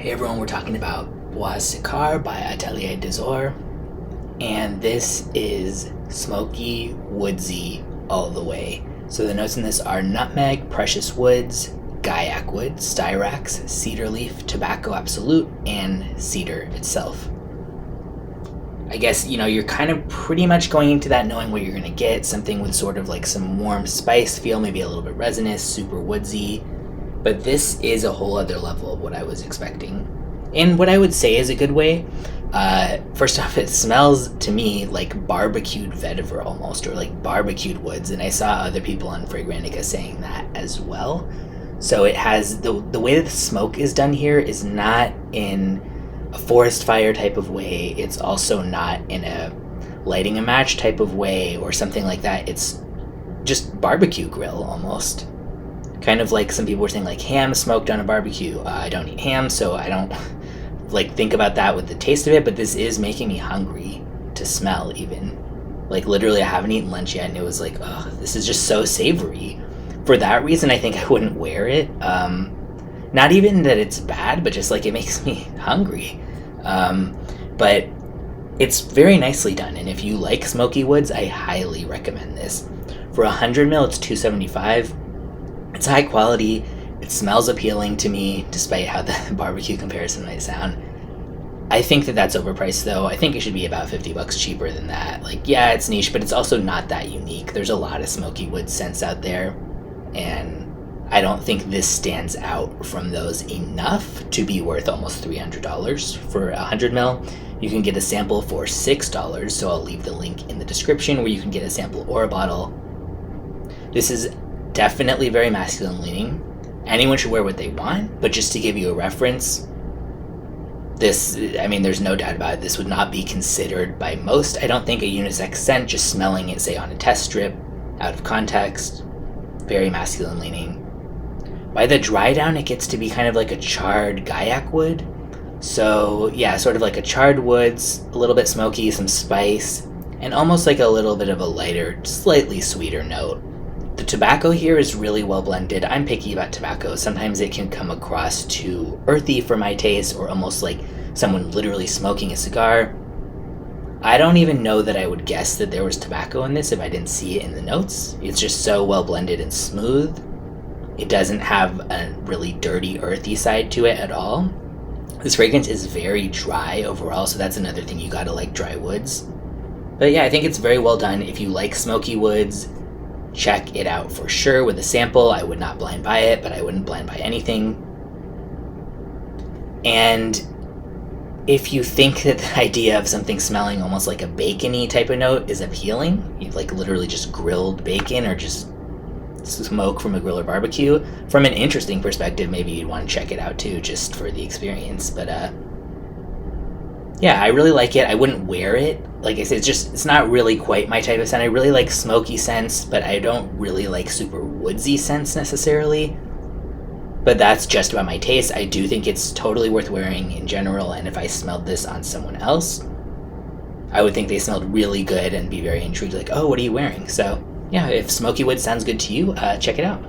Hey everyone, we're talking about Bois Sikar by Atelier, and this is smoky, woodsy all the way. So the notes in this are nutmeg, precious woods, gaiac wood, styrax, cedar leaf, tobacco absolute, and cedar itself. I guess, you're kind of pretty much going into that knowing what you're going to get, something with sort of like some warm spice feel, maybe a little bit resinous, super woodsy. But this is a whole other level of what I was expecting. In what I would say is a good way. First off, it smells to me like barbecued vetiver almost, or like barbecued woods. And I saw other people on Fragrantica saying that as well. So it has, the way that the smoke is done here is not in a forest fire type of way. It's also not in a lighting a match type of way or something like that. It's just barbecue grill almost. Kind of like some people were saying, like ham smoked on a barbecue. I don't eat ham, so I don't think about that with the taste of it. But this is making me hungry to smell. Even literally, I haven't eaten lunch yet, and it was like, oh, this is just so savory. For that reason, I think I wouldn't wear it. Not even that it's bad, but just it makes me hungry. But it's very nicely done, and if you like smoky woods, I highly recommend this. For 100 ml, it's $2.75. It's high quality, it smells appealing to me, despite how the barbecue comparison might sound. I think that that's overpriced though. I think it should be about $50 cheaper than that. Yeah, it's niche, but it's also not that unique. There's a lot of smoky wood scents out there, and I don't think this stands out from those enough to be worth almost $300 for 100 ml. You can get a sample for $6, so I'll leave the link in the description where you can get a sample or a bottle. This is definitely very masculine leaning. Anyone should wear what they want, but just to give you a reference, there's no doubt about it, this would not be considered by most, I don't think, a unisex scent, just smelling it, say, on a test strip, out of context. Very masculine leaning. By the dry down, it gets to be kind of like a charred gaiac wood. So, yeah, sort of like a charred woods, a little bit smoky, some spice, and almost like a little bit of a lighter, slightly sweeter note. The tobacco here is really well blended. I'm picky about tobacco. Sometimes it can come across too earthy for my taste, or almost like someone literally smoking a cigar. I don't even know that I would guess that there was tobacco in this if I didn't see it in the notes. It's just so well blended and smooth. It doesn't have a really dirty, earthy side to it at all. This fragrance is very dry overall, so that's another thing, you gotta like dry woods. But yeah, I think it's very well done. If you like smoky woods, check it out for sure with a sample. I would not blind buy it, but I wouldn't blind buy anything. And if you think that the idea of something smelling almost like a bacon-y type of note is appealing, you literally just grilled bacon or just smoke from a grill or barbecue, from an interesting perspective, maybe you'd want to check it out too, just for the experience. But yeah, I really like it. I wouldn't wear it. Like I said, it's not really quite my type of scent. I really like smoky scents, but I don't really like super woodsy scents necessarily. But that's just about my taste. I do think it's totally worth wearing in general, and if I smelled this on someone else, I would think they smelled really good and be very intrigued, like, oh, what are you wearing? So yeah, if smoky wood sounds good to you, check it out.